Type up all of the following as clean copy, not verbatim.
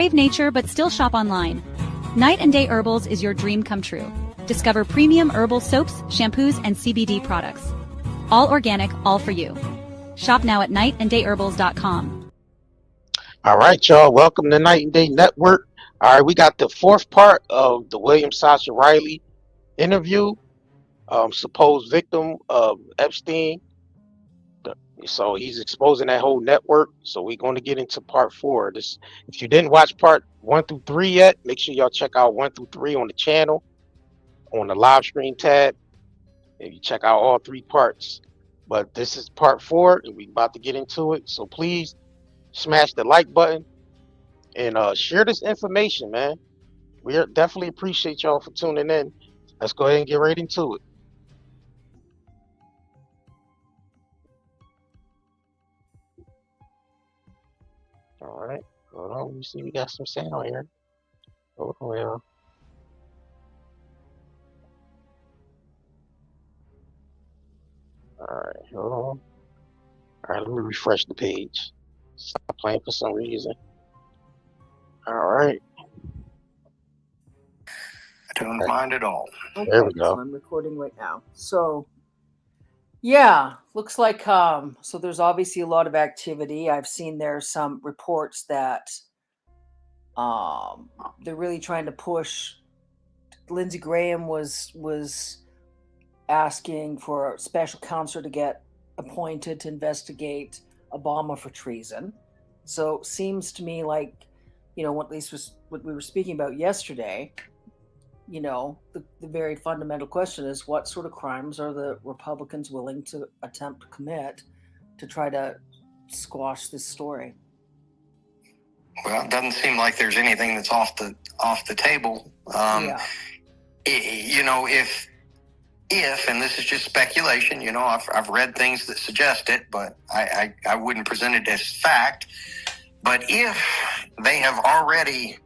Crave nature but still shop online? Night and Day Herbals is your dream come true. Discover premium herbal soaps, shampoos, and CBD products. All organic, all for you. Shop now at nightandayherbals.com. All right, y'all. Welcome to Night and Day Network. All right, we got the fourth part of the Willian Sascha Riley interview, supposed victim of Epstein. So he's exposing that whole network. So we're going to get into part 4. This, if you didn't watch part 1 through 3 yet, make sure y'all check out 1 through 3 on the channel, on the live stream tab. And you check out all 3 parts. But this is part 4, and we're about to get into it. So please smash the like button and share this information, man. We definitely appreciate y'all for tuning in. Let's go ahead and get right into it. All right, hold on. Let me see. We got some sound here. Hold on, y'all. All right, hold on. All right, let me refresh the page. Stop playing for some reason. All right. I don't mind at all. Okay, There we go. so I'm recording right now. So, yeah, looks like so there's obviously a lot of activity. I've seen there's some reports that they're really trying to push. Lindsey Graham was asking for a special counsel to get appointed to investigate Obama for treason. So seems to me like, at least was what we were speaking about yesterday. The very fundamental question is, what sort of crimes are the Republicans willing to attempt to commit to try to squash this story? Well, it doesn't seem like there's anything that's off the table. Yeah. If and this is just speculation, I've read things that suggest it, but I wouldn't present it as fact. But if they have already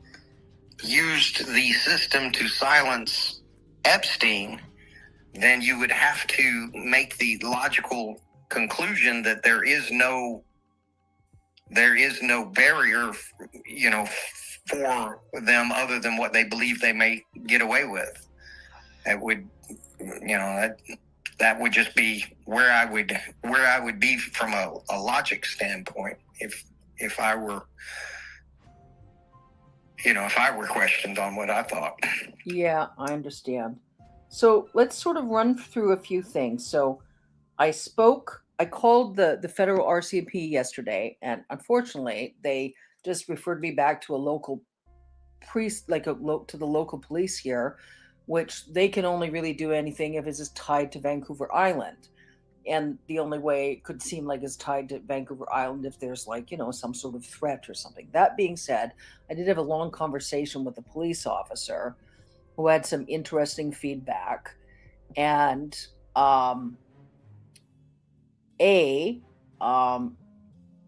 used the system to silence Epstein, then you would have to make the logical conclusion that there is no barrier, for them other than what they believe they may get away with. That would, that would just be where I would be from a logic standpoint if I were questioned on what I thought. Yeah, I understand. So let's sort of run through a few things. So I called the federal RCMP yesterday, and unfortunately they just referred me back to a local priest, to the local police here, which they can only really do anything if it's tied to Vancouver Island. And the only way it could seem like it's tied to Vancouver Island if there's some sort of threat or something. That being said, I did have a long conversation with a police officer who had some interesting feedback. And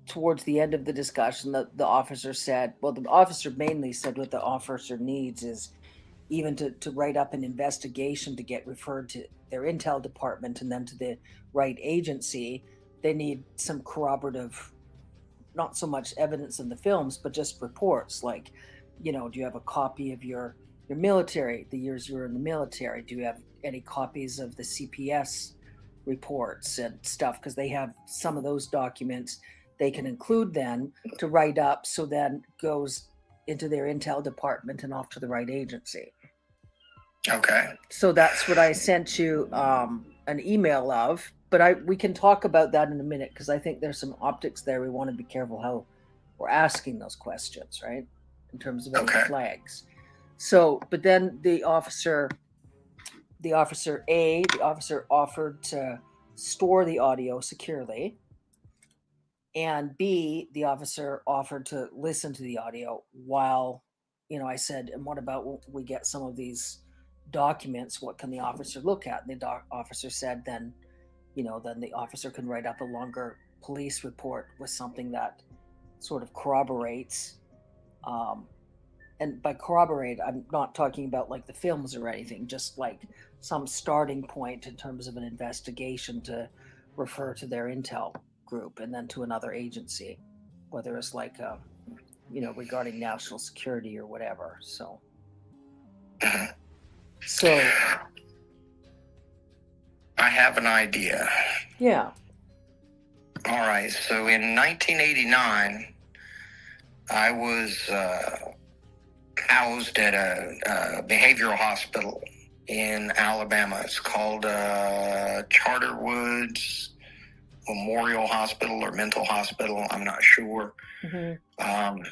towards the end of the discussion, the officer said, the officer mainly said what the officer needs is even to write up an investigation to get referred to their intel department and then to the right agency. They need some corroborative, not so much evidence in the films, but just reports like, do you have a copy of your military, the years you were in the military? Do you have any copies of the CPS reports and stuff? Because they have some of those documents they can include then to write up, so then goes into their intel department and off to the right agency. Okay. So that's what I sent you an email of, but we can talk about that in a minute, because I think there's some optics there. We want to be careful how we're asking those questions, right? In terms of any flags. So, but then the officer offered to store the audio securely. And B, the officer offered to listen to the audio while, I said, and what about when we get some of these documents? What can the officer look at? And the officer said, then the officer can write up a longer police report with something that sort of corroborates. And by corroborate, I'm not talking about like the films or anything, just like some starting point in terms of an investigation to refer to their intel group and then to another agency, whether it's like regarding national security or whatever. So, Mhm. so I have an idea. yeah. All right. So in 1989, I was housed at a behavioral hospital in Alabama. It's called Charter Woods Memorial Hospital or Mental Hospital. I'm not sure. Mm-hmm.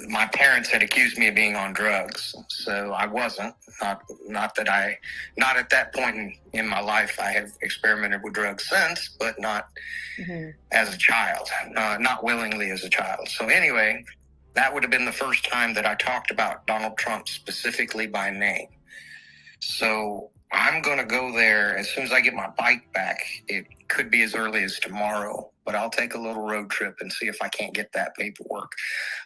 My parents had accused me of being on drugs, so I wasn't. Not at that point in my life. I have experimented with drugs since, but not Mm-hmm. as a child, not willingly as a child. So anyway, that would have been the first time that I talked about Donald Trump specifically by name. So I'm going to go there as soon as I get my bike back. It could be as early as tomorrow, but I'll take a little road trip and see if I can't get that paperwork.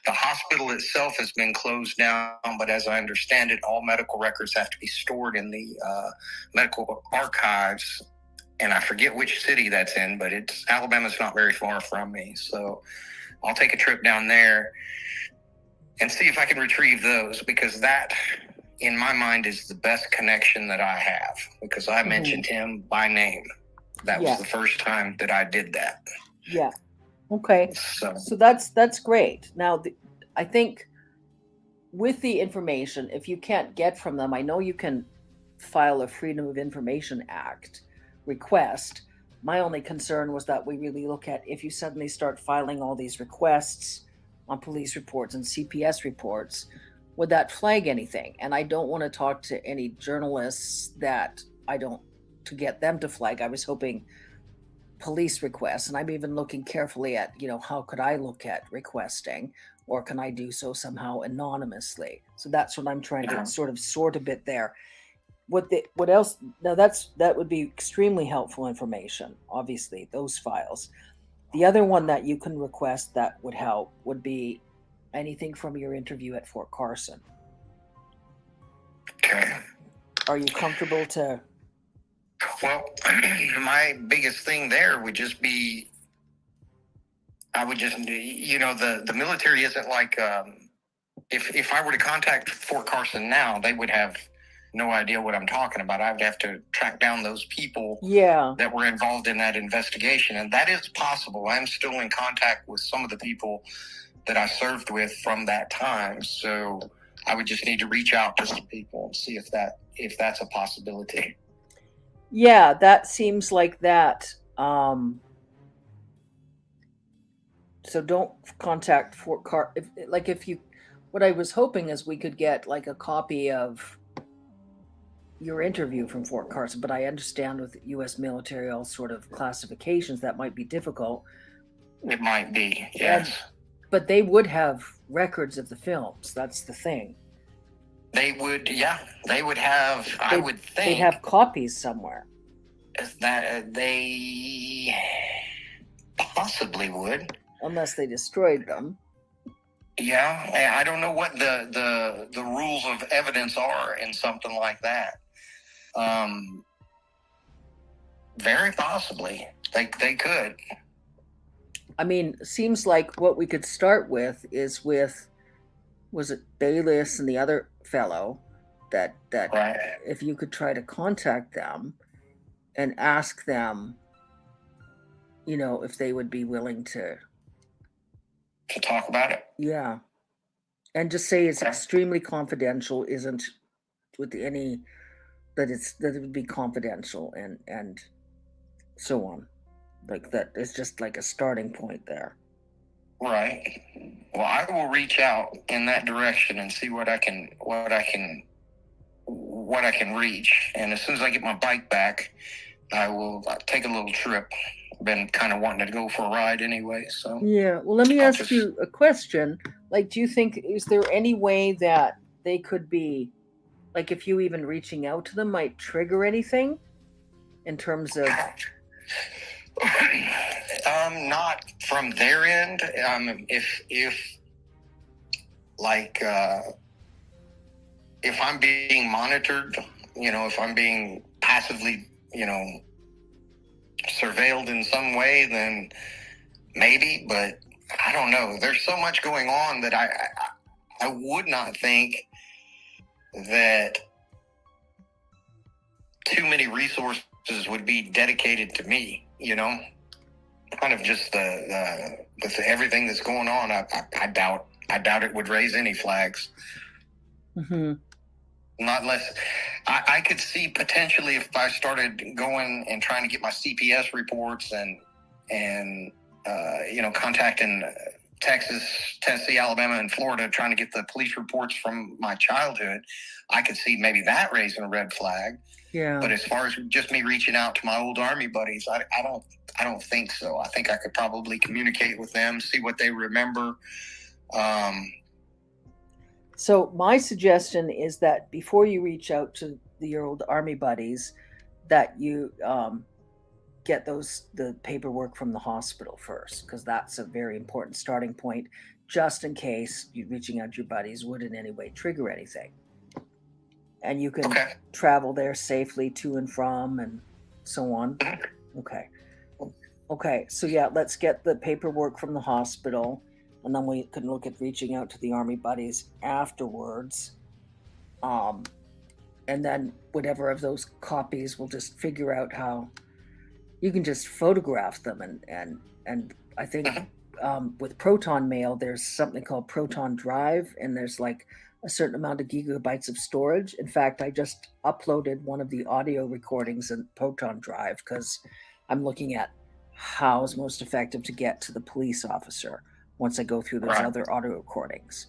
The hospital itself has been closed down, but as I understand it, all medical records have to be stored in the medical archives. And I forget which city that's in, but Alabama's not very far from me. So I'll take a trip down there and see if I can retrieve those, because that, in my mind, is the best connection that I have, because I mentioned him by name. That was the first time that I did that. Yeah. Okay. So that's great. Now, I think with the information, if you can't get from them, I know you can file a Freedom of Information Act request. My only concern was that we really look at, if you suddenly start filing all these requests on police reports and CPS reports, would that flag anything? And I don't want to talk to any journalists to get them to flag. I was hoping police requests, and I'm even looking carefully at, how could I look at requesting, or can I do so somehow anonymously? So that's what I'm trying to sort of sort a bit there. What else? Now that would be extremely helpful information, obviously, those files. The other one that you can request that would help would be anything from your interview at Fort Carson. Okay. Are you comfortable to? Well, my biggest thing there would just be, I would just, the military isn't like, if I were to contact Fort Carson now, they would have no idea what I'm talking about. I would have to track down those people that were involved in that investigation. And that is possible. I'm still in contact with some of the people that I served with from that time. So I would just need to reach out to some people and see if that's a possibility. Yeah, that seems like that. So don't contact Fort Carson. What I was hoping is we could get like a copy of your interview from Fort Carson, but I understand with U.S. military, all sort of classifications, that might be difficult. It might be, yes. But they would have records of the films. That's the thing. They would, they would have, I would think. They'd have copies somewhere. That they possibly would. Unless they destroyed them. Yeah, I don't know what the rules of evidence are in something like that. Very possibly. They could. I mean, seems like what we could start with is with, was it Bayless and the other fellow, that right. If you could try to contact them and ask them, if they would be willing to talk about it. Yeah. And just say it's extremely confidential, isn't with any, that it would be confidential and so on. Like that is just like a starting point there. Right. Well, I will reach out in that direction and see what I can reach. And as soon as I get my bike back, I will take a little trip. Been kind of wanting to go for a ride anyway, so yeah. Well, let me ask you a question. Like, do you think, is there any way that they could be, like, if you even reaching out to them might trigger anything in terms of not from their end. If I'm being monitored, if I'm being passively, surveilled in some way, then maybe, but I don't know. There's so much going on that I would not think that too many resources would be dedicated to me, kind of just the everything that's going on. I doubt it would raise any flags. Mm-hmm. Not unless I could see potentially if I started going and trying to get my CPS reports and contacting Texas, Tennessee, Alabama, and Florida, trying to get the police reports from my childhood, I could see maybe that raising a red flag. Yeah. But as far as just me reaching out to my old Army buddies, I don't think so. I think I could probably communicate with them, see what they remember. So my suggestion is that before you reach out to your old Army buddies, that you get the paperwork from the hospital first, because that's a very important starting point, just in case you reaching out to your buddies would in any way trigger anything. And you can travel there safely to and from and so on. Okay. So yeah, let's get the paperwork from the hospital, and then we can look at reaching out to the Army buddies afterwards. And then whatever of those copies, we'll just figure out how you can just photograph them. And I think with Proton Mail, there's something called Proton Drive, and there's like a certain amount of gigabytes of storage. In fact, I just uploaded one of the audio recordings in Proton Drive because I'm looking at how is most effective to get to the police officer once I go through those other audio recordings.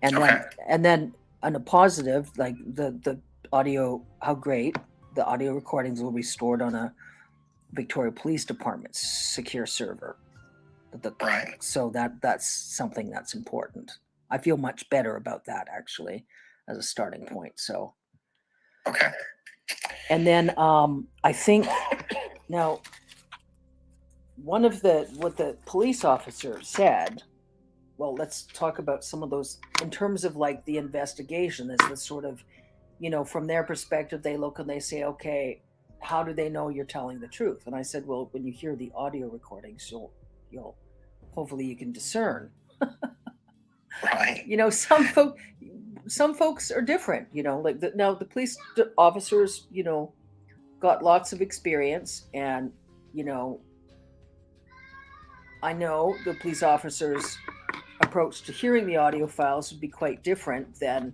And then on a positive, like the audio, how great, the audio recordings will be stored on a Victoria Police Department's secure server. So that's something that's important. I feel much better about that, actually, as a starting point. So, and then I think now what the police officer said. Well, let's talk about some of those in terms of like the investigation. Is the sort of, from their perspective, they look and they say, okay, how do they know you're telling the truth? And I said, well, when you hear the audio recordings, you'll hopefully you can discern. Right. Some folks are different. Like the police officers, got lots of experience, and I know the police officers' approach to hearing the audio files would be quite different than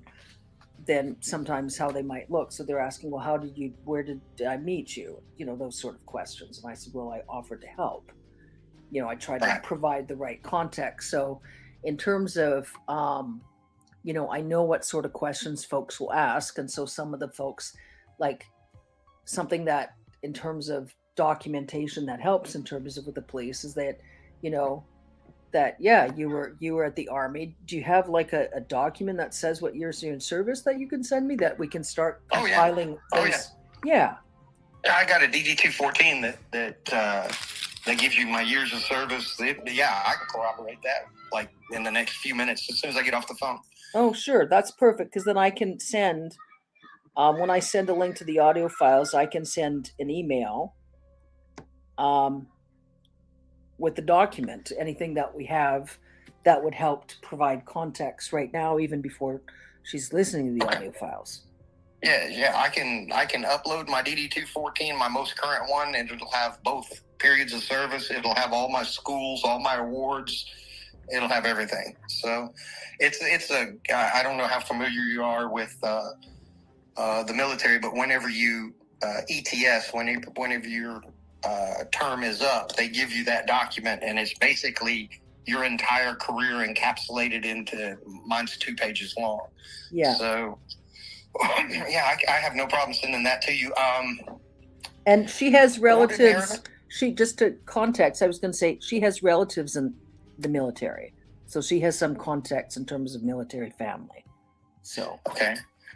sometimes how they might look. So they're asking, well, where did I meet you? Those sort of questions. And I said, well, I offered to help. I tried to provide the right context. So in terms of, I know what sort of questions folks will ask. And so some of the folks, like something that in terms of documentation that helps in terms of with the police is that, that, you were at the Army. Do you have like a document that says what years you're in service that you can send me that we can start compiling? Yeah. I got a DD-214 that gives you my years of service. I can corroborate that like in the next few minutes as soon as I get off the phone. Oh, sure. That's perfect. Because then I can send, when I send a link to the audio files, I can send an email with the document, anything that we have that would help to provide context right now, even before she's listening to the audio files. Yeah. I can upload my DD-214, my most current one, and it'll have both periods of service. It'll have all my schools, all my awards. It'll have everything. So I don't know how familiar you are with the military, but whenever you ETS, whenever your term is up, they give you that document, and it's basically your entire career encapsulated into, mine's 2 pages long. Yeah. So I have no problem sending that to you. And she has relatives. Just to context, I was going to say she has relatives in the military, so she has some context in terms of military family. So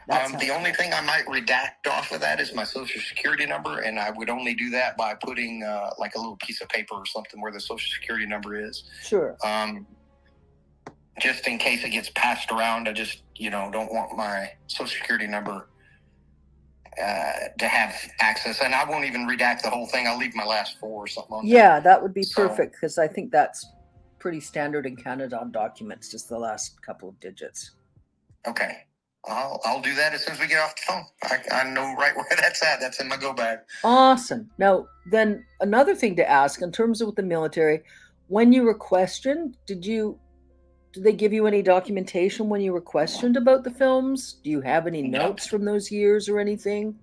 the only thing I might redact off of that is my social security number, and I would only do that by putting like a little piece of paper or something where the social security number is. Sure. Just in case it gets passed around, I just don't want my social security number to have access, and I won't even redact the whole thing. I'll leave my last 4 or something on there. That would be perfect, because I think that's pretty standard in Canada on documents, just the last couple of digits. Okay. I'll do that as soon as we get off the phone. I know right where that's at. That's in my go bag. Awesome. Now, then another thing to ask in terms of with the military, when you were questioned, did they give you any documentation when you were questioned about the films? Do you have any notes from those years or anything?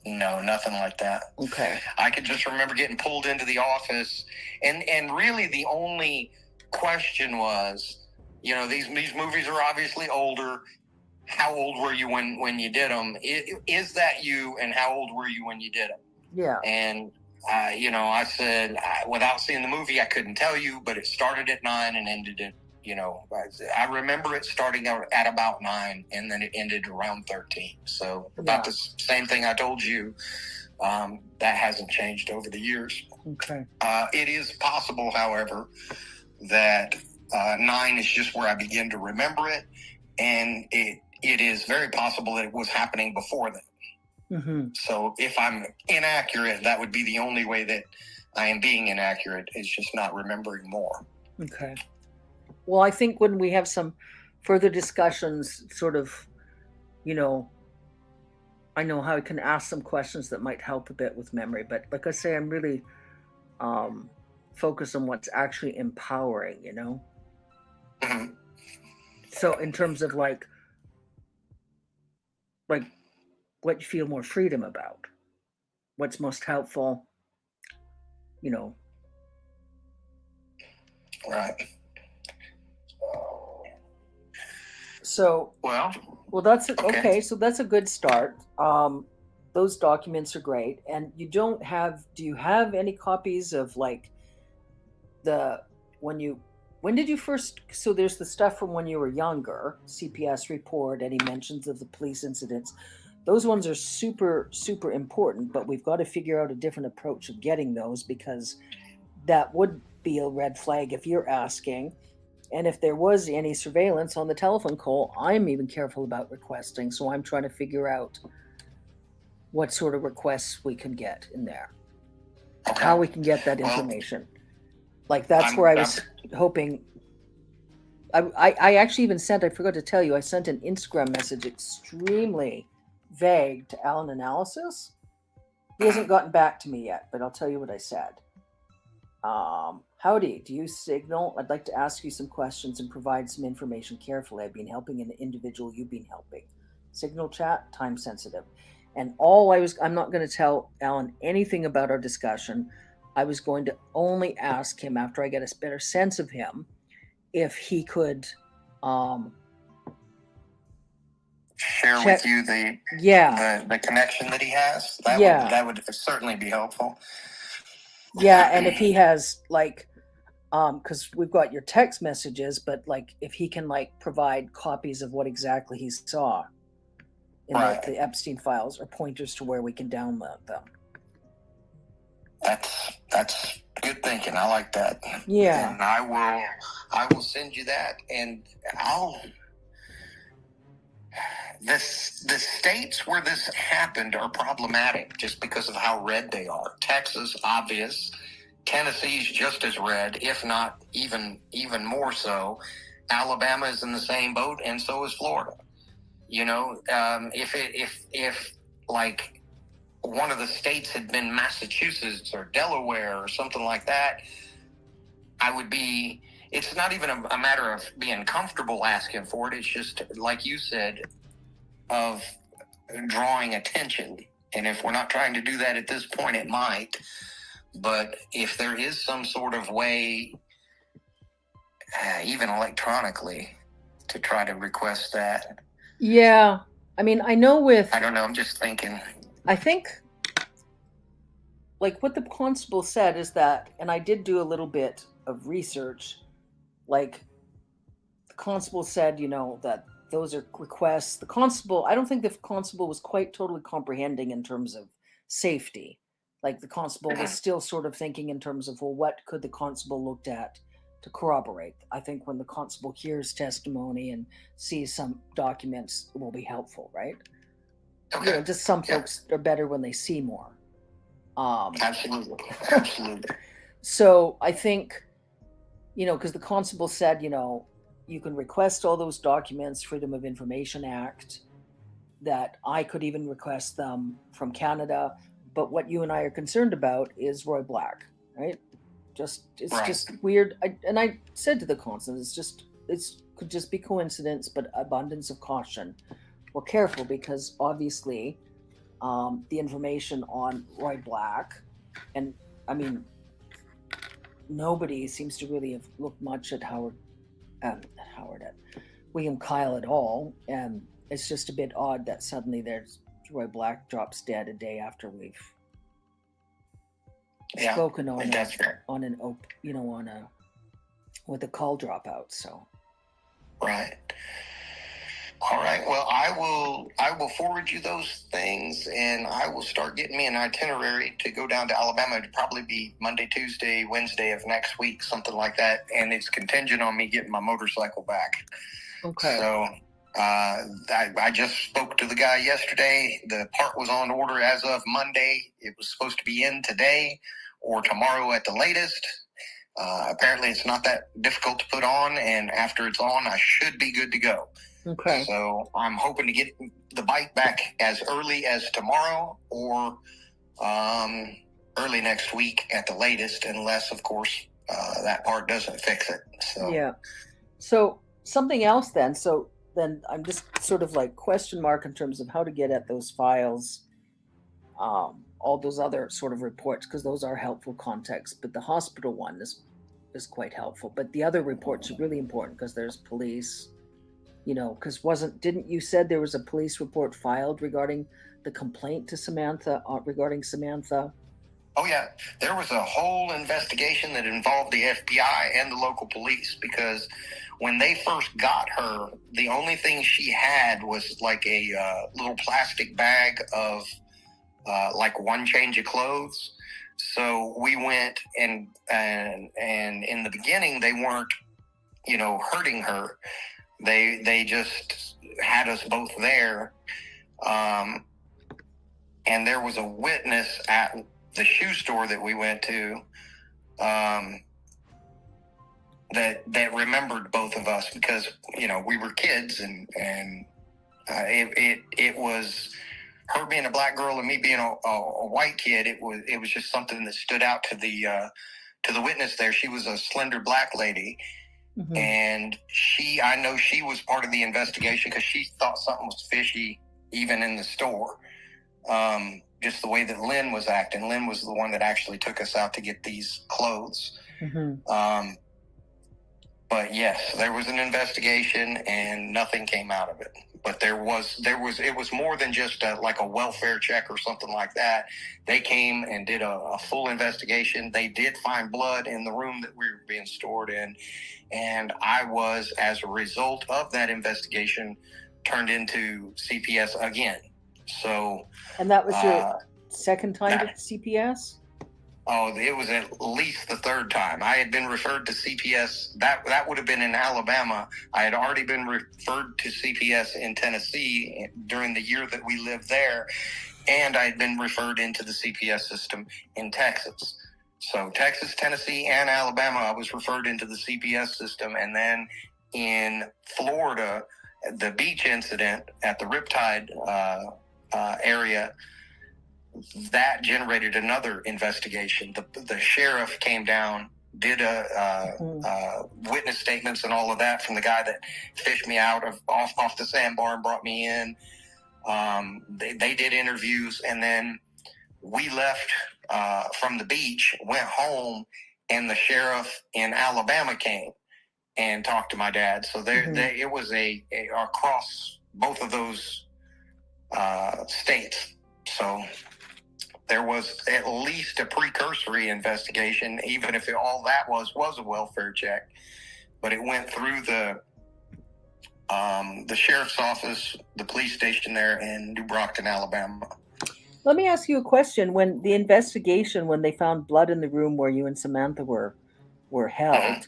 No, nothing like that. Okay. I could just remember getting pulled into the office, and really the only question was, you know, these movies are obviously older. How old were you when you did them? Is that you? And how old were you when you did them? Yeah. And you know, I said without seeing the movie, I couldn't tell you, but it started at 9 and ended at, you know, I remember it starting out at about 9 and then it ended around 13. So about the same thing I told you. That hasn't changed over the years. Okay. It is possible, however, that 9 is just where I begin to remember it, and it is very possible that it was happening before that. Mm-hmm. So if I'm inaccurate, that would be the only way that I am being inaccurate, is just not remembering more. Okay. Well, I think when we have some further discussions, sort of, you know, I know how I can ask some questions that might help a bit with memory, but like I say, I'm really focused on what's actually empowering, you know? Mm-hmm. So in terms of like what you feel more freedom about, what's most helpful, you know. Right. So well, that's okay. So that's a good start. Those documents are great. And do you have any copies of like when did you first, so there's the stuff from when you were younger, CPS report, any mentions of the police incidents. Those ones are super, super important, but we've got to figure out a different approach of getting those, because that would be a red flag if you're asking. And if there was any surveillance on the telephone call, I'm even careful about requesting. So I'm trying to figure out what sort of requests we can get in there, how we can get that information. Like that's where I was hoping. I actually even sent, I forgot to tell you, I sent an Instagram message extremely vague to Alan Analysis. He hasn't gotten back to me yet, but I'll tell you what I said. Howdy, do you signal? I'd like to ask you some questions and provide some information carefully. I've been helping an individual you've been helping. Signal chat, time sensitive. And I'm not going to tell Alan anything about our discussion. I was going to only ask him after I get a better sense of him if he could share with you the connection that he has. That would certainly be helpful. Yeah, and if he has like, because we've got your text messages, but like if he can like provide copies of what exactly he saw in the Epstein files, or pointers to where we can download them. That's good thinking. I like that. Yeah. And I will send you that, and the states where this happened are problematic just because of how red they are. Texas, obvious. Tennessee's just as red, if not even more so. Alabama is in the same boat, and so is Florida. You know, if like one of the states had been Massachusetts or Delaware or something like that, I would be. It's not even a matter of being comfortable asking for it. It's just like you said, of drawing attention. And if we're not trying to do that at this point, it might. But if there is some sort of way, even electronically, to try to request that. Yeah. I mean, I know I don't know, I'm just thinking. I think, like what the constable said is that, and I did do a little bit of research, like the constable said, you know, that those are requests. The constable, I don't think the constable was quite totally comprehending in terms of safety. Like the constable was still sort of thinking in terms of, well, what could the constable looked at to corroborate? I think when the constable hears testimony and sees some documents, it will be helpful, right? Okay. You know, just some folks are better when they see more. Absolutely. So I think because the constable said, you can request all those documents, Freedom of Information Act, that I could even request them from Canada. But what you and I are concerned about is Roy Black, right? It's Right. just weird. I said to the constable, it could just be coincidence, but abundance of caution. We're careful because obviously the information on Roy Black, and I mean, nobody seems to really have looked much at at William Kyle at all, and it's just a bit odd that suddenly there's Roy Black drops dead a day after we've spoken on with a call dropout. So right. All right. Well, I will forward you those things, and I will start getting me an itinerary to go down to Alabama. It'd probably be Monday, Tuesday, Wednesday of next week, something like that. And it's contingent on me getting my motorcycle back. Okay. So I just spoke to the guy yesterday. The part was on order as of Monday. It was supposed to be in today or tomorrow at the latest. Apparently, it's not that difficult to put on, and after it's on, I should be good to go. Okay. So I'm hoping to get the bike back as early as tomorrow or early next week at the latest, unless, of course, that part doesn't fix it. So yeah. So something else then. So then I'm just sort of like question mark in terms of how to get at those files, all those other sort of reports, because those are helpful context. But the hospital one is quite helpful. But the other reports are really important because there's police. Because didn't you said there was a police report filed regarding the complaint to Samantha, regarding Samantha? Oh, yeah. There was a whole investigation that involved the FBI and the local police, because when they first got her, the only thing she had was like a little plastic bag of like one change of clothes. So we went and in the beginning, they weren't, hurting her. They just had us both there. And there was a witness at the shoe store that we went to that remembered both of us, because, we were kids, and it was her being a black girl and me being a white kid. It was just something that stood out to the witness there. She was a slender black lady. Mm-hmm. And I know she was part of the investigation because she thought something was fishy even in the store. Just the way that Lynn was acting. Lynn was the one that actually took us out to get these clothes. Mm-hmm. But yes, there was an investigation and nothing came out of it. But it was more than just like a welfare check or something like that. They came and did a full investigation. They did find blood in the room that we were being stored in. And I was, as a result of that investigation, turned into CPS again. So. And that was your second time at CPS? Oh, it was at least the third time. I had been referred to CPS. That would have been in Alabama. I had already been referred to CPS in Tennessee during the year that we lived there. And I had been referred into the CPS system in Texas. So Texas, Tennessee, and Alabama, I was referred into the CPS system. And then in Florida, the beach incident at the Riptide area, that generated another investigation. The sheriff came down, did witness statements and all of that from the guy that fished me out off the sandbar and brought me in. They did interviews, and then we left from the beach, went home, and the sheriff in Alabama came and talked to my dad. So it was a across both of those states. So there was at least a precursory investigation, even if all that was a welfare check. But it went through the sheriff's office, the police station there in New Brockton, Alabama. Let me ask you a question. When the investigation, when they found blood in the room where you and Samantha were held,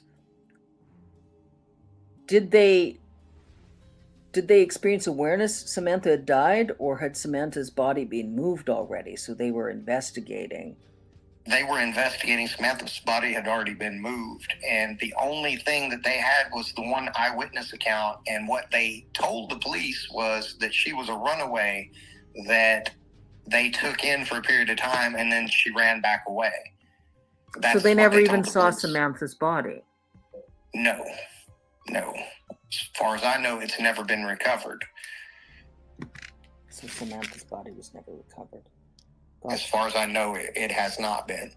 did they experience awareness Samantha had died, or had Samantha's body been moved already, so they were investigating? they were investigating. Samantha's body had already been moved, and the only thing that they had was the one eyewitness account. And what they told the police was that she was a runaway that they took in for a period of time, and then she ran back away. So they never even saw Samantha's body? No. As far as I know, it's never been recovered. So Samantha's body was never recovered. As far as I know, it has not been.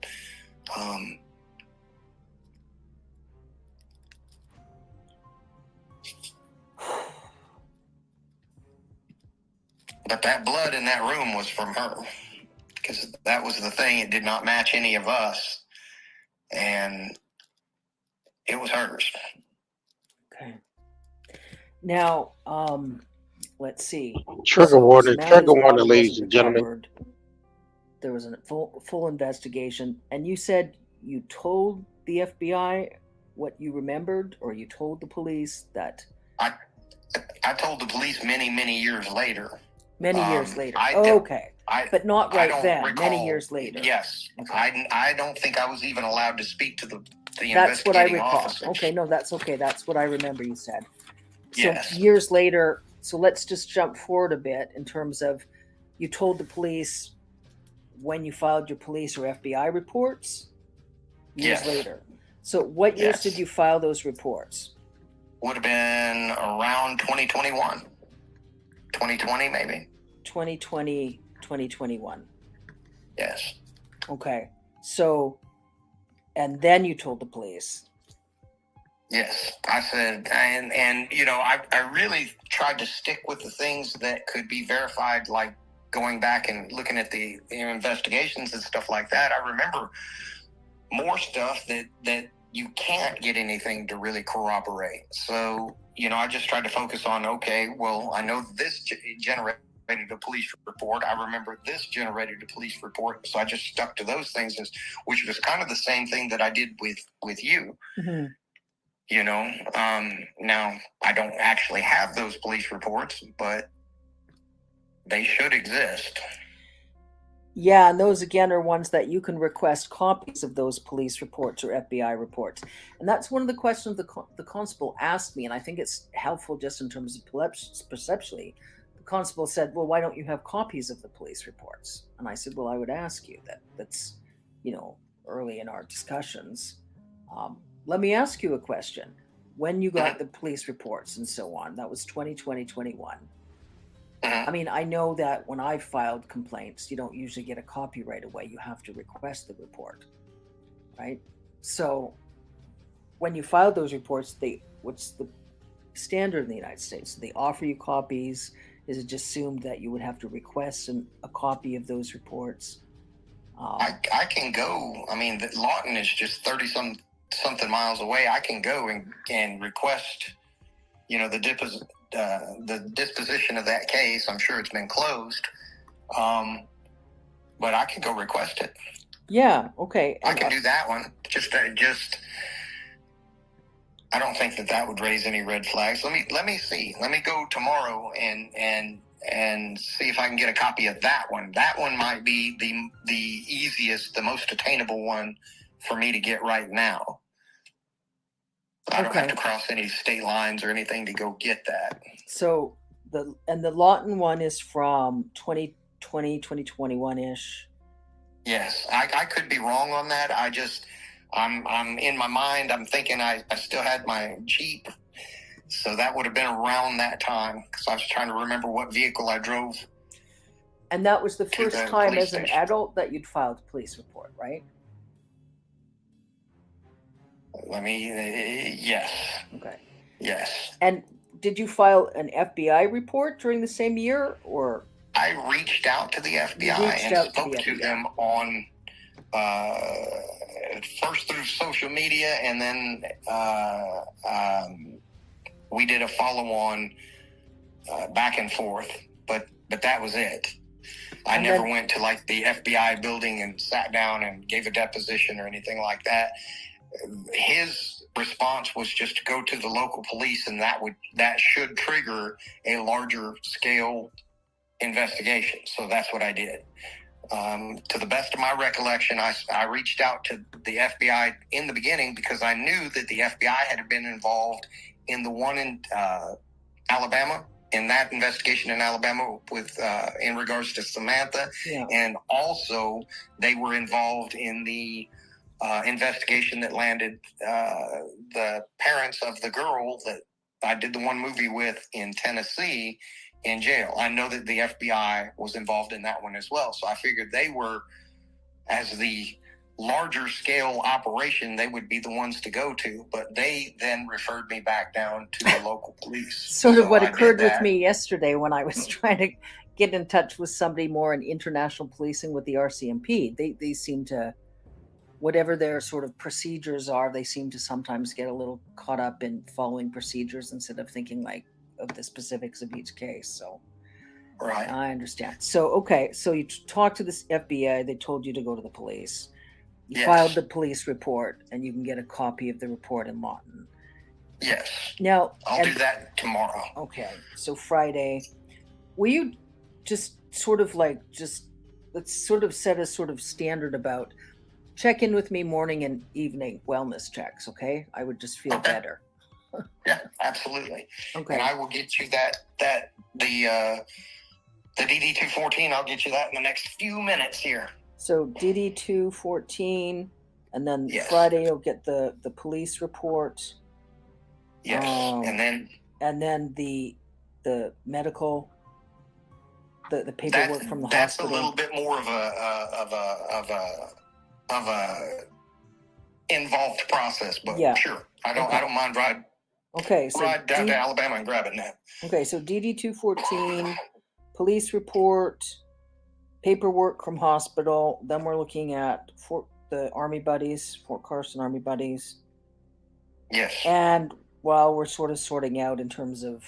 But that blood in that room was from her, because that was the thing. It did not match any of us, and it was hers. Okay. Now, let's see. Trigger warning, ladies and gentlemen. There was a full investigation, and you said you told the FBI what you remembered, or you told the police that? I told the police many years later. Many years later. Okay. But not right then. Recall, many years later. Yes. Okay. I don't think I was even allowed to speak to the That's what I recall. officers. Okay, no, that's okay. That's what I remember you said. So yes. Years later, so let's just jump forward a bit in terms of you told the police when you filed your police or FBI reports years later. So what years did you file those reports? Would have been around 2021. 2020 maybe. 2020, 2021. Yes. Okay. So, and then you told the police. Yes, I said, and you know, I really tried to stick with the things that could be verified, like going back and looking at the investigations and stuff like that. I remember more stuff that you can't get anything to really corroborate. So, you know, I just tried to focus on, okay, well, I know this generated a police report. I remember this generated a police report. So I just stuck to those things, which was kind of the same thing that I did with you. Mm-hmm. You know, now I don't actually have those police reports, but they should exist. Yeah, and those again are ones that you can request copies of those police reports or FBI reports. And that's one of the questions the constable asked me, and I think it's helpful just in terms of perceptually. The constable said, well, why don't you have copies of the police reports? And I said, well, I would ask you that. That's, you know, early in our discussions. Let me ask you a question. When you got the police reports and so on, that was 2020, 21. I mean, I know that when I filed complaints, you don't usually get a copy right away. You have to request the report, right? So when you file those reports, what's the standard in the United States? They offer you copies. Is it just assumed that you would have to request a copy of those reports? I can go. I mean, Lawton is just 30-something miles away. I can go and request, you know, the disposition of that case. I'm sure it's been closed, but I can go request it. Yeah. Okay. I can do that one. Just I don't think that would raise any red flags. Let me see. Let me go tomorrow and see if I can get a copy of that one. That one might be the easiest, the most attainable one for me to get right now. I don't have to cross any state lines or anything to go get that. So the Lawton one is from 2020, 2021-ish. Yes, I could be wrong on that. I'm in my mind, I'm thinking I still had my Jeep. So that would have been around that time, because I was trying to remember what vehicle I drove. And that was the first time as an adult that you'd filed a police report, right? Yes. Okay. Yes. And did you file an FBI report during the same year, or? I reached out to the FBI and spoke to them on, first through social media, and then we did a follow-on back and forth, but that was it. I never went to like the FBI building and sat down and gave a deposition or anything like that. His response was just to go to the local police, and that should trigger a larger scale investigation. So that's what I did. To the best of my recollection, I reached out to the FBI in the beginning because I knew that the FBI had been involved in the one in Alabama, in that investigation in Alabama with in regards to Samantha. Yeah. And also they were involved in the investigation that landed the parents of the girl that I did the one movie with in Tennessee in jail. I know that the FBI was involved in that one as well. So I figured they were, as the larger scale operation, they would be the ones to go to, but they then referred me back down to the local police. Sort of what occurred with me yesterday when I was trying to get in touch with somebody more in international policing with the RCMP. They seem to, whatever their sort of procedures are, they seem to sometimes get a little caught up in following procedures instead of thinking like of the specifics of each case. So right. I understand. So, okay. So you talked to the FBI. They told you to go to the police. You filed the police report, and you can get a copy of the report in Lawton. Yes. Now, I'll do that tomorrow. Okay. So Friday, will you just sort of like, let's sort of set a sort of standard about check in with me morning and evening wellness checks. Okay. I would just feel better. Yeah, absolutely. Okay. And I will get you the DD-214. I'll get you that in the next few minutes here. So DD-214, and then Friday you'll get the police report. Yes, and then the medical, the paperwork from the hospital. That's a little bit more of a involved process, but sure, I don't mind riding. Okay, so ride down to Alabama and grabbing that. Okay, so DD-214, police report, paperwork from hospital. Then we're looking at the Army buddies, Fort Carson Army buddies. Yes. And while we're sort of sorting out in terms of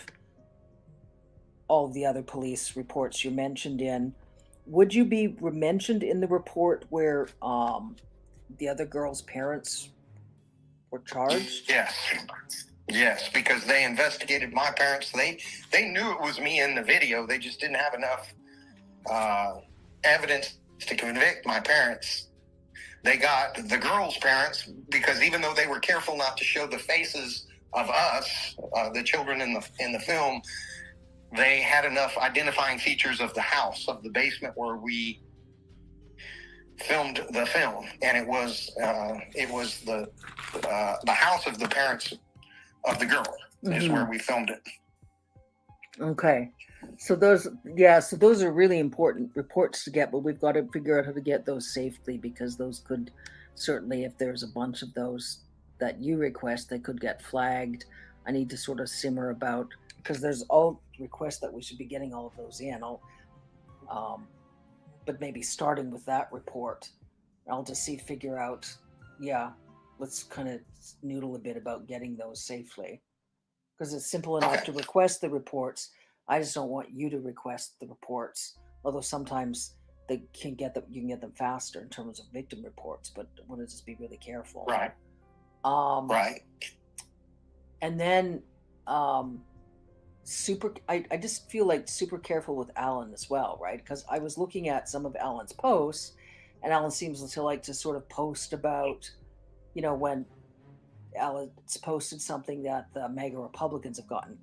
all of the other police reports you mentioned in, would you be mentioned in the report where the other girl's parents were charged? Yes, because they investigated my parents. They knew it was me in the video. They just didn't have enough evidence to convict my parents. They got the girl's parents because even though they were careful not to show the faces of us, the children in the film, they had enough identifying features of the house, of the basement where we filmed the film, and it was the house of the parents of the girl is where we filmed it. Okay. So those are really important reports to get, but we've got to figure out how to get those safely, because those could certainly, if there's a bunch of those that you request, they could get flagged. I need to sort of simmer about, because there's all requests that we should be getting all of those in. But maybe starting with that report, I'll just figure out, let's kind of noodle a bit about getting those safely, because it's simple enough to request the reports. I just don't want you to request the reports, although sometimes you can get them faster in terms of victim reports, but I want to just be really careful. Right. Right. And then I just feel like super careful with Alan as well, right? Because I was looking at some of Alan's posts, and Alan seems to like to sort of post about, when Alan's posted something that the MAGA Republicans have gotten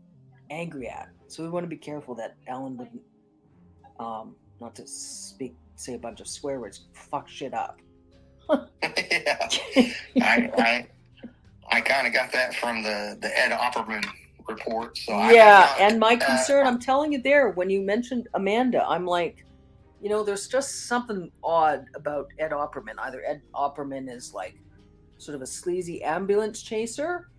angry at. So we want to be careful that Alan wouldn't, not to say a bunch of swear words, fuck shit up. I kind of got that from the Ed Opperman report. So and my concern, I'm telling you there, when you mentioned Amanda, I'm like, there's just something odd about Ed Opperman. Either Ed Opperman is like sort of a sleazy ambulance chaser,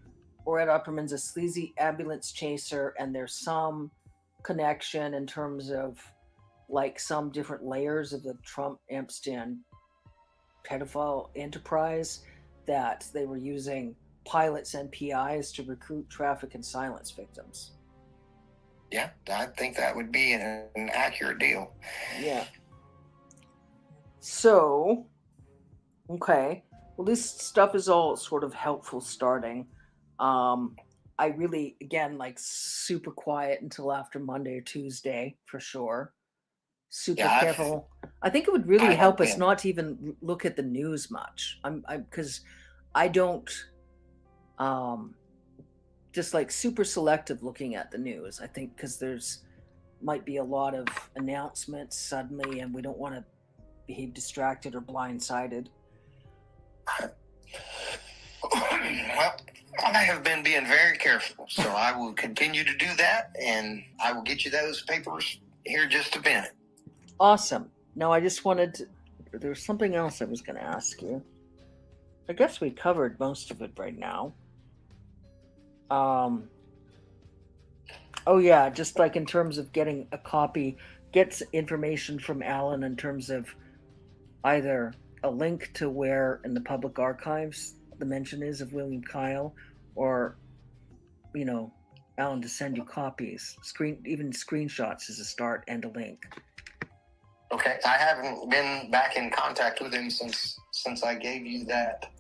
or Ed Opperman's a sleazy ambulance chaser, and there's some connection in terms of like some different layers of the Trump Epstein pedophile enterprise, that they were using pilots and PIs to recruit, traffic, and silence victims. Yeah, I think that would be an accurate deal. Yeah. So, okay. Well, this stuff is all sort of helpful starting. I really, again, like super quiet until after Monday or Tuesday for sure. super Yeah, careful. I think it would really help us been. not to even look at the news much. Because I don't, just like super selective looking at the news. I think because there's might be a lot of announcements suddenly, and we don't want to behave distracted or blindsided. Well, I have been being very careful, so I will continue to do that, and I will get you those papers here in just a minute. Awesome. Now I just wanted to, there's something else I was going to ask you. I guess we covered most of it right now. Oh yeah, just like in terms of getting a copy, gets information from Alan in terms of either a link to where in the public archives the mention is of William Kyle, or, you know, Alan to send you copies, even screenshots as a start and a link. Okay, I haven't been back in contact with him since I gave you that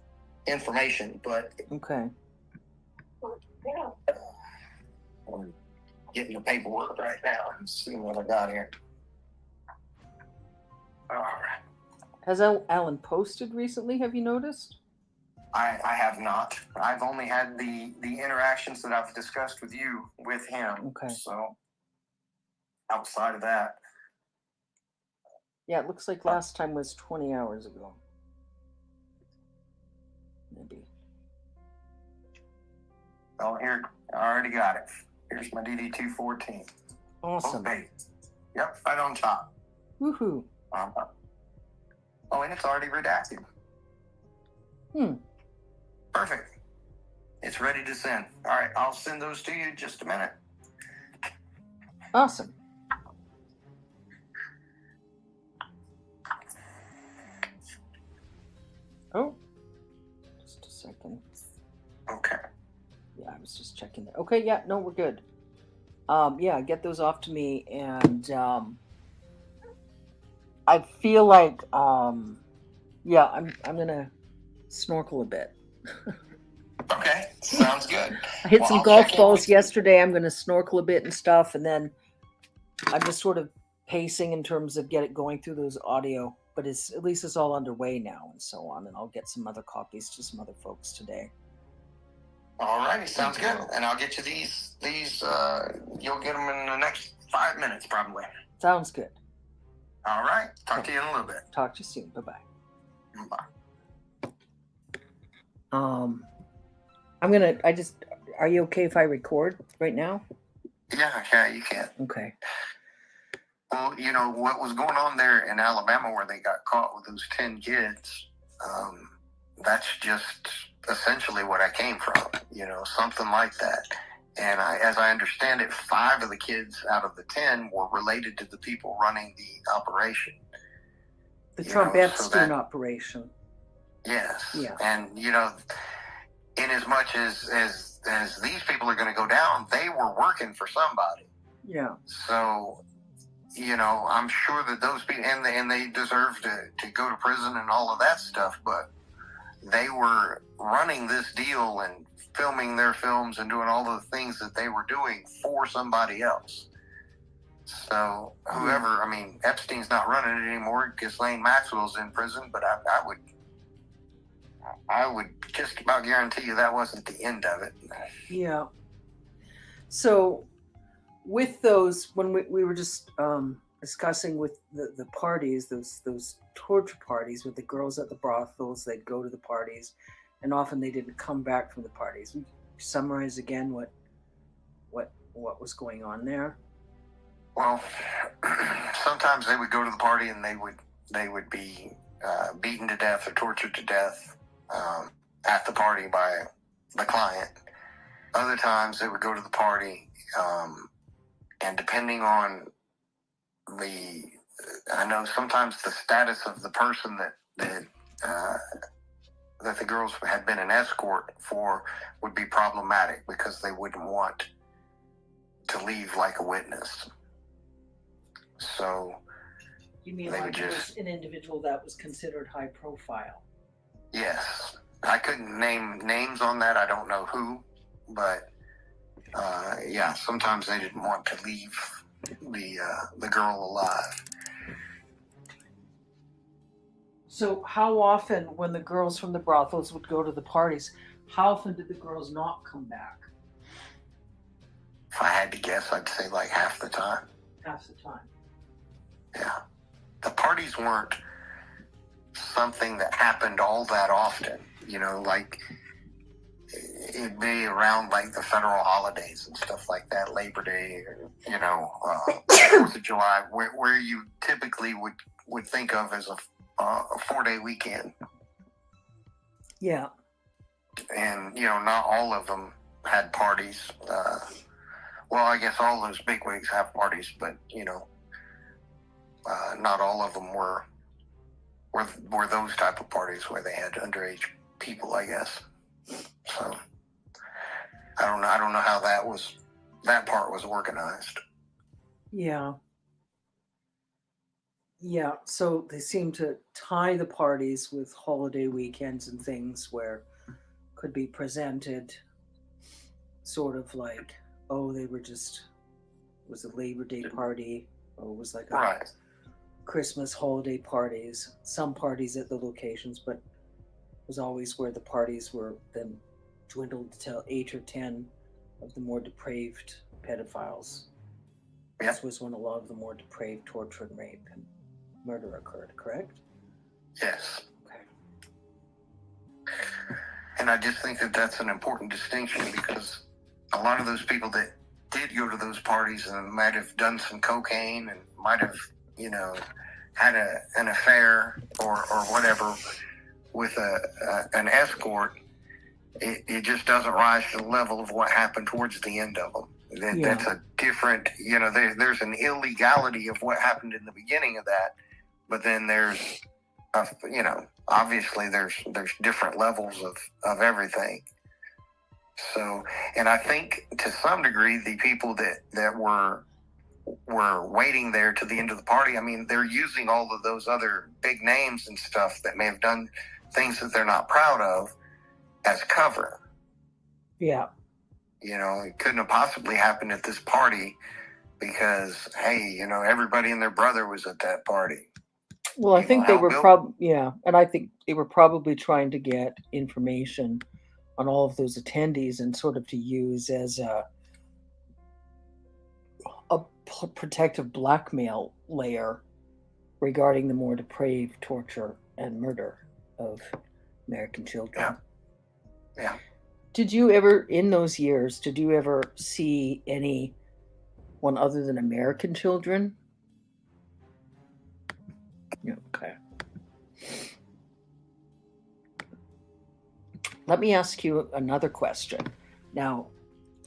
information, but Okay. I'm getting the paperwork right now and seeing what I got here. All right. Has Alan posted recently? Have you noticed? I have not. I've only had the interactions that I've discussed with you with him. Okay. So outside of that, Yeah, it looks like last time was 20 hours ago. Maybe. oh, here, I already got it. Here's my DD-214. Awesome. Okay. Yep, right on top. Woohoo. Oh, and it's already redacted. Perfect. It's ready to send. All right, I'll send those to you in just a minute. Awesome. Oh, just a second. Okay. Yeah, I was just checking that. Okay, yeah, no, we're good. Yeah, get those off to me, and I feel like yeah, I'm gonna snorkel a bit. Okay, sounds good. I hit Well, some I'll golf check in balls with you. yesterday. I'm gonna snorkel a bit and stuff, and then I'm just sort of pacing in terms of going through those audio. But at least it's all underway now, and so on. And I'll get some other copies to some other folks today. All righty, sounds good. And I'll get you these. You'll get them in the next 5 minutes, probably. Sounds good. All right. Talk to you in a little bit. Talk to you soon. Bye-bye. Bye. Are you okay if I record right now? Yeah, you can. Okay. Well, you know, what was going on there in Alabama where they got caught with those 10 kids, that's just essentially what I came from, something like that. And as I understand it, 5 of the kids out of the 10 were related to the people running the operation. The Trump Epstein operation. Yes. Yeah. And, in as much as these people are going to go down, they were working for somebody. Yeah. So, I'm sure that those people, and they deserve to go to prison and all of that stuff, but they were running this deal and filming their films and doing all the things that they were doing for somebody else. So whoever, Epstein's not running it anymore. Ghislaine Maxwell's in prison, but I would just about guarantee you that wasn't the end of it. Yeah. So with those, when we were just discussing with the parties, those torture parties with the girls at the brothels, they'd go to the parties, and often they didn't come back from the parties. We summarize again what was going on there. Well, sometimes they would go to the party and they would be beaten to death or tortured to death at the party by the client. Other times they would go to the party, and depending on I know sometimes the status of the person that the girls had been an escort for would be problematic because they wouldn't want to leave like a witness. So you mean like it was an individual that was considered high profile? Yes. I couldn't name names on that. I don't know who, but yeah, sometimes they didn't want to leave the girl alive. So how often, when the girls from the brothels would go to the parties, how often did the girls not come back? If I had to guess, I'd say like half the time. Half the time. Yeah. The parties weren't something that happened all that often. Like it'd be around like the federal holidays and stuff like that, Labor Day, or, 4th of July, where you typically would think of as a 4-day weekend. Yeah. And, not all of them had parties. Well, I guess all those bigwigs have parties, but, not all of them were those type of parties where they had underage people, I guess. So I don't know how that part was organized. Yeah. Yeah, so they seem to tie the parties with holiday weekends and things where could be presented sort of like, oh, they were just, it was a Labor Day party, or it was like a Right. Christmas holiday parties, some parties at the locations, but it was always where the parties were then dwindled to 8 or 10 of the more depraved pedophiles. Yeah. This was when a lot of the more depraved torture and rape and murder occurred, correct? Yes. Okay. And I just think that that's an important distinction, because a lot of those people that did go to those parties and might have done some cocaine and might have, had an affair or whatever with an escort, it just doesn't rise to the level of what happened towards the end of them. That's a different, there's an illegality of what happened in the beginning of that, but then there's, obviously there's different levels of everything. So, and I think to some degree, the people that were waiting there to the end of the party, I mean, they're using all of those other big names and stuff that may have done things that they're not proud of as cover. Yeah. It couldn't have possibly happened at this party because, hey, everybody and their brother was at that party. Well, I think they were and I think they were probably trying to get information on all of those attendees and sort of to use as a protective blackmail layer regarding the more depraved torture and murder of American children. Yeah. Did you ever, in those years, see anyone other than American children? Okay. Let me ask you another question. Now,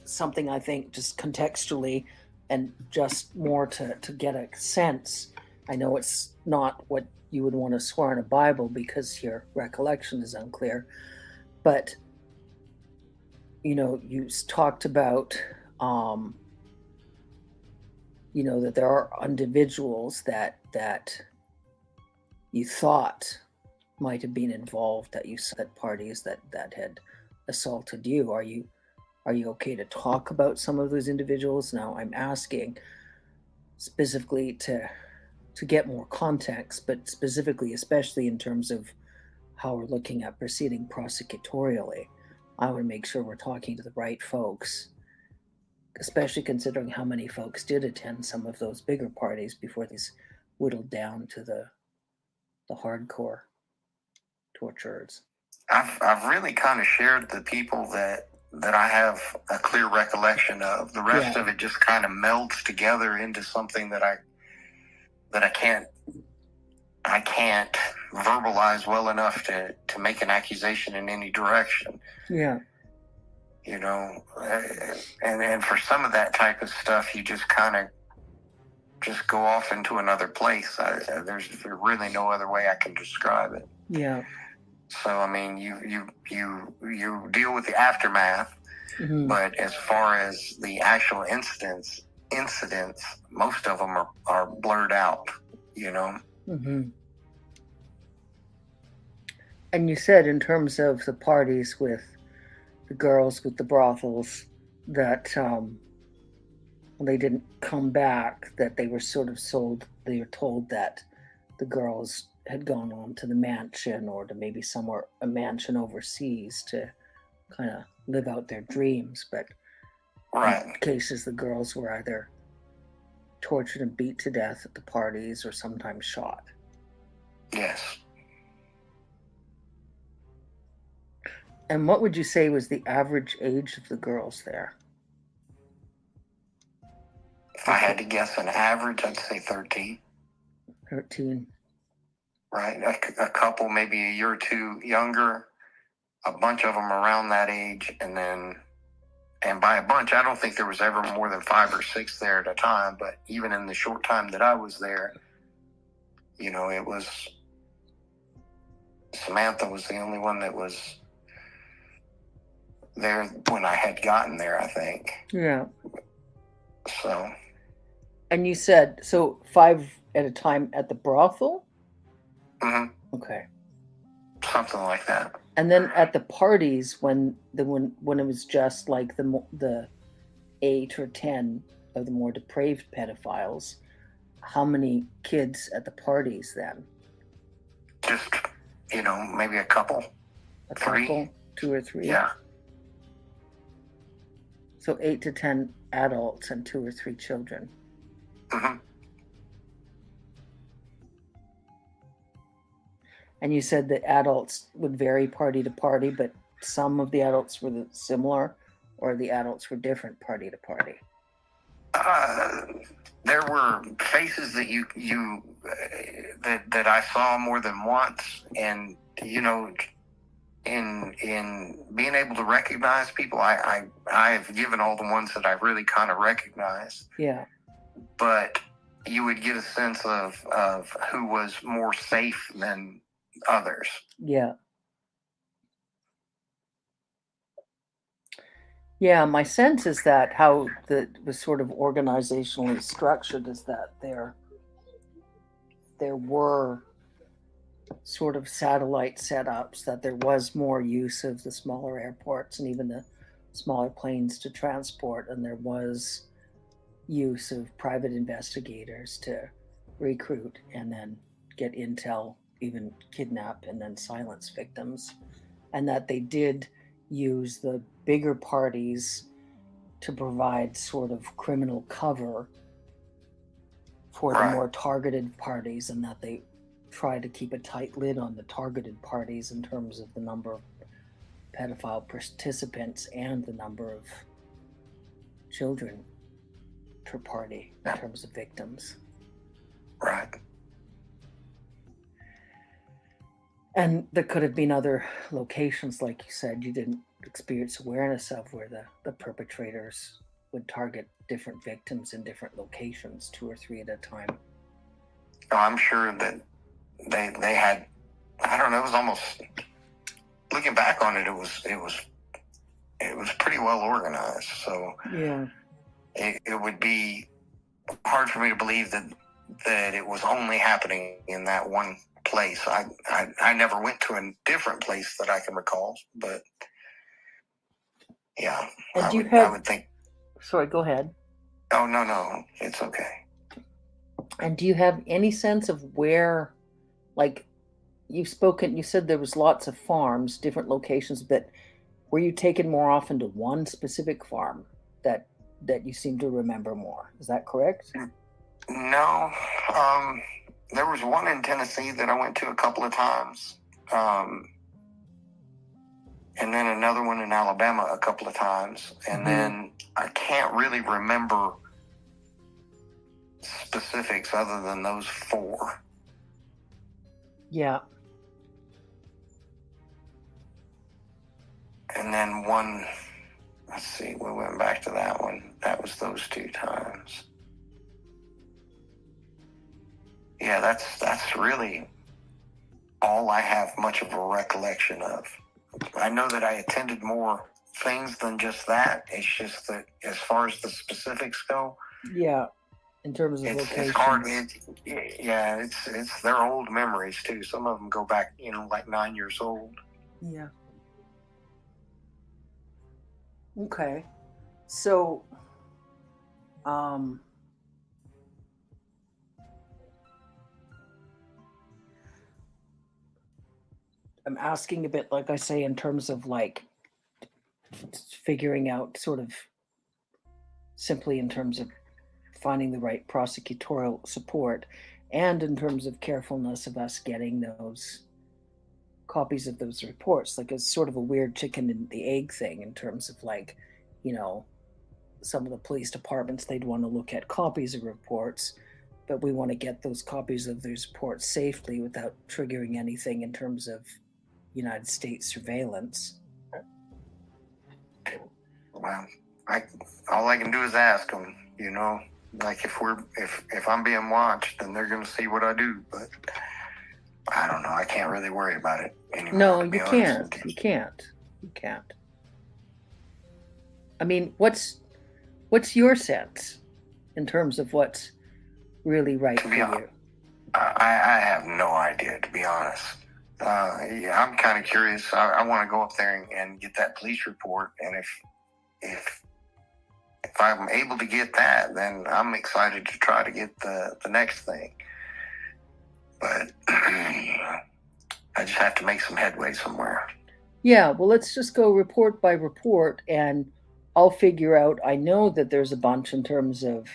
something I think just contextually and just more to get a sense. I know it's not what you would want to swear in a Bible because your recollection is unclear, but you talked about that there are individuals that you thought might have been involved, that you said at parties that had assaulted you. Are you okay to talk about some of those individuals? Now, I'm asking specifically to get more context, but specifically, especially in terms of how we're looking at proceeding prosecutorially. I want to make sure we're talking to the right folks, especially considering how many folks did attend some of those bigger parties before these whittled down to the hardcore torturers. I've really kind of shared the people that I have a clear recollection of. The rest of it just kind of melds together into something that I can't verbalize well enough to make an accusation in any direction. Yeah. And for some of that type of stuff, you just kind of just go off into another place. There's really no other way I can describe it. Yeah. So, I mean, you deal with the aftermath, mm-hmm. but as far as the actual incidents, most of them are blurred out, Mm-hmm. And you said in terms of the parties with the girls with the brothels that when they didn't come back, that they were sort of sold, they were told that the girls had gone on to the mansion or to maybe somewhere, a mansion overseas, to kind of live out their dreams. But Right. in cases, the girls were either tortured and beat to death at the parties or sometimes shot. Yes. And what would you say was the average age of the girls there? If I had to guess an average, I'd say 13. 13. Right. A couple, maybe a year or two younger, a bunch of them around that age. And by a bunch, I don't think there was ever more than 5 or 6 there at a time. But even in the short time that I was there, you know, it was, Samantha was the only one that was there when I had gotten there, I think. Yeah. So. And you said, so 5 at a time at the brothel? Mm-hmm. Okay. Something like that. And then at the parties, when it was just like the 8 or 10 of the more depraved pedophiles, how many kids at the parties then? Just, you know, maybe a couple. A 3. couple, 2 or 3. Yeah. So 8 to 10 adults and 2 or 3 children. Mm-hmm. And you said that adults would vary party to party, but some of the adults were similar, or the adults were different party to party? There were faces that that I saw more than once, and you know, in being able to recognize people, I have given all the ones that I really kind of recognize. Yeah. But you would get a sense of who was more safe than others. Yeah. Yeah, my sense is that how it was sort of organizationally structured is that there were sort of satellite setups, that there was more use of the smaller airports and even the smaller planes to transport, and there was use of private investigators to recruit and then get intel, even kidnap and then silence victims, and that they did use the bigger parties to provide sort of criminal cover for the more targeted parties, and that they tried to keep a tight lid on the targeted parties in terms of the number of pedophile participants and the number of children per party in terms of victims. Right. And there could have been other locations, like you said, you didn't experience awareness of, where the perpetrators would target different victims in different locations, 2 or 3 at a time. Oh, I'm sure that they had, I don't know, it was almost, looking back on it, it was pretty well organized. So yeah, it would be hard for me to believe that it was only happening in that one place. I never went to a different place that I can recall, but yeah, and I would think. Sorry, go ahead. Oh, no, it's okay. And do you have any sense of where, like, you said there was lots of farms, different locations, but were you taken more often to one specific farm that you seem to remember more? Is that correct? No. There was one in Tennessee that I went to a couple of times. And then another one in Alabama a couple of times. And then I can't really remember specifics other than those 4. Yeah. And then one, let's see, we went back to that one. That was those 2 times. Yeah, that's really all I have much of a recollection of. I know that I attended more things than just that. It's just that as far as the specifics go, yeah, in terms of locations, it's hard. Yeah, it's their old memories too. Some of them go back, like 9 years old. Yeah. Okay. So, I'm asking a bit, like I say, in terms of like figuring out sort of simply in terms of finding the right prosecutorial support and in terms of carefulness of us getting those copies of those reports. Like it's sort of a weird chicken and the egg thing in terms of like, you know, some of the police departments, they'd want to look at copies of reports, but we want to get those copies of those reports safely without triggering anything in terms of United States surveillance. Well, all I can do is ask them, you know, like if I'm being watched, then they're going to see what I do. But I don't know. I can't really worry about it anymore. No, you can't. You can't. You can't. I mean, what's your sense in terms of what's really right for you? I have no idea, to be honest. Yeah, I'm kind of curious. I want to go up there and get that police report, and if I'm able to get that, then I'm excited to try to get the next thing. But I just have to make some headway somewhere. Yeah, well, let's just go report by report, and I'll figure out. I know that there's a bunch in terms of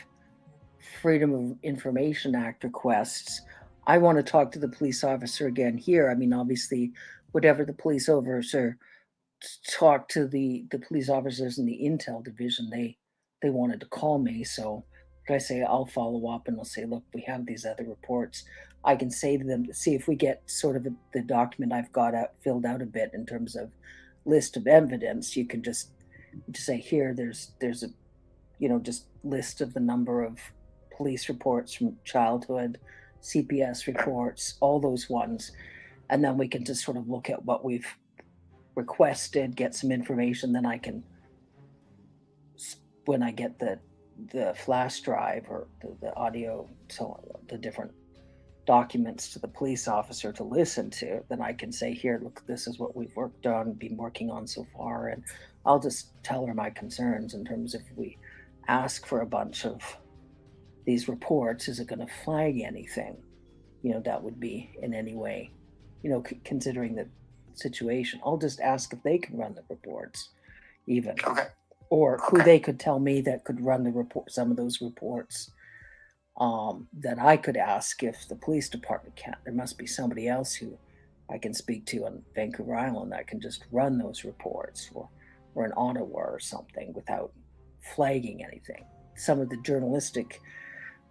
Freedom of Information Act requests. I want to talk to the police officer again here. I mean, obviously, whatever the police officer talked to the police officers in the Intel division, they wanted to call me. So, like I say, I'll follow up and I'll say, look, we have these other reports. I can say to them, see if we get sort of the document I've got filled out a bit in terms of list of evidence. You can just say here, there's a, you know, just list of the number of police reports from childhood, CPS reports, all those ones. And then we can just sort of look at what we've requested, get some information. Then I can, when I get the flash drive or the audio, so the different documents to the police officer to listen to, then I can say, here, look, this is what we've worked on, been working on so far. And I'll just tell her my concerns in terms of if we ask for a bunch of these reports, is it going to flag anything, you know, that would be in any way, you know, considering the situation. I'll just ask if they can run the reports even. Okay. Or who they could tell me that could run the report, some of those reports, that I could ask if the police department can't. There must be somebody else who I can speak to on Vancouver Island that can just run those reports, or in Ottawa or something without flagging anything. Some of the journalistic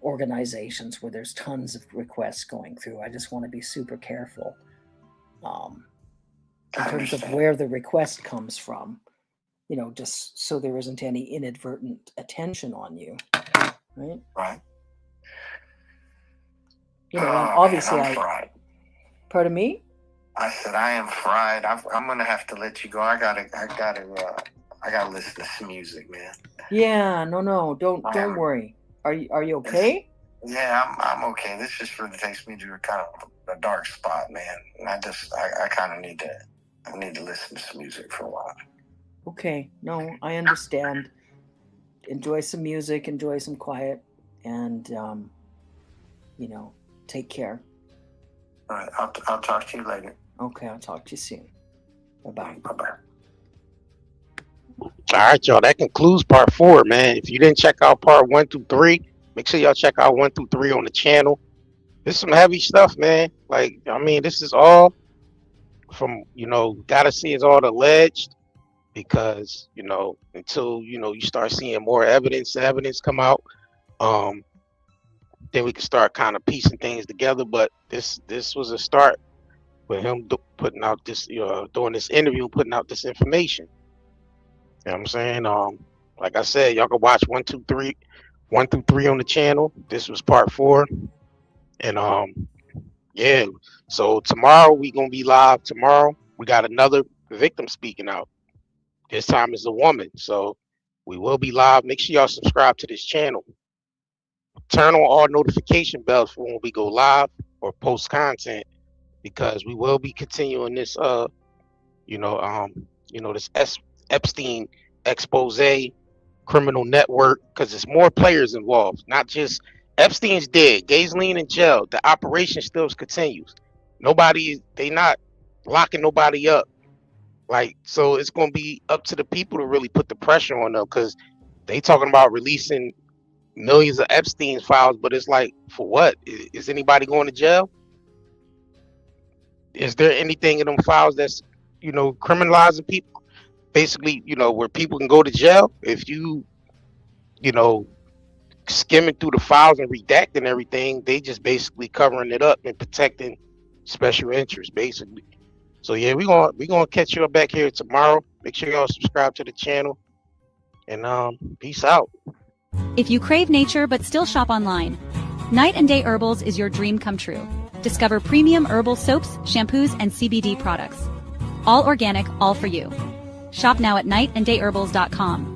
organizations where there's tons of requests going through, I just want to be super careful in terms of where the request comes from, you know, just so there isn't any inadvertent attention on you, right? Right. You know, obviously, man, I'm fried. Pardon me? I said I am fried. I'm gonna have to let you go. I gotta listen to some music, man. Yeah, no, don't worry. Are you okay? Yeah, I'm okay. This just really takes me to a kind of a dark spot, man. And I kind of need to listen to some music for a while. Okay, no, I understand. Enjoy some music, enjoy some quiet, and you know, take care. All right, I'll talk to you later. Okay, I'll talk to you soon. Bye-bye. Bye-bye. All right, y'all. That concludes part 4, man. If you didn't check out part 1 through 3, make sure y'all check out 1 through 3 on the channel. This is some heavy stuff, man. Like, I mean, this is all from, you know, gotta see it's all alleged, because, you know, until, you know, you start seeing more evidence come out, then we can start kind of piecing things together. But this was a start with him putting out this, doing this interview, putting out this information. You know what I'm saying? Like I said, y'all can watch 1 through 3 on the channel. This was part 4. And yeah, so tomorrow we gonna be live. Tomorrow we got another victim speaking out. This time it's a woman. So we will be live. Make sure y'all subscribe to this channel. Turn on all notification bells for when we go live or post content, because we will be continuing this this Epstein expose criminal network, because there's more players involved. Not just Epstein's dead, Ghislaine in jail, the operation still continues. They not locking nobody up. Like, so it's going to be up to the people to really put the pressure on them, because they talking about releasing millions of Epstein's files, but it's like, for what? Is anybody going to jail? Is there anything in them files that's, criminalizing people? Basically, where people can go to jail if you know, skimming through the files and redacting everything. They just basically covering it up and protecting special interests, basically. So yeah, we gonna catch you up back here tomorrow. Make sure y'all subscribe to the channel, and peace out. If you crave nature but still shop online, Night and Day Herbals is your dream come true. Discover premium herbal soaps, shampoos, and CBD products. All organic, all for you. Shop now at nightandayherbals.com.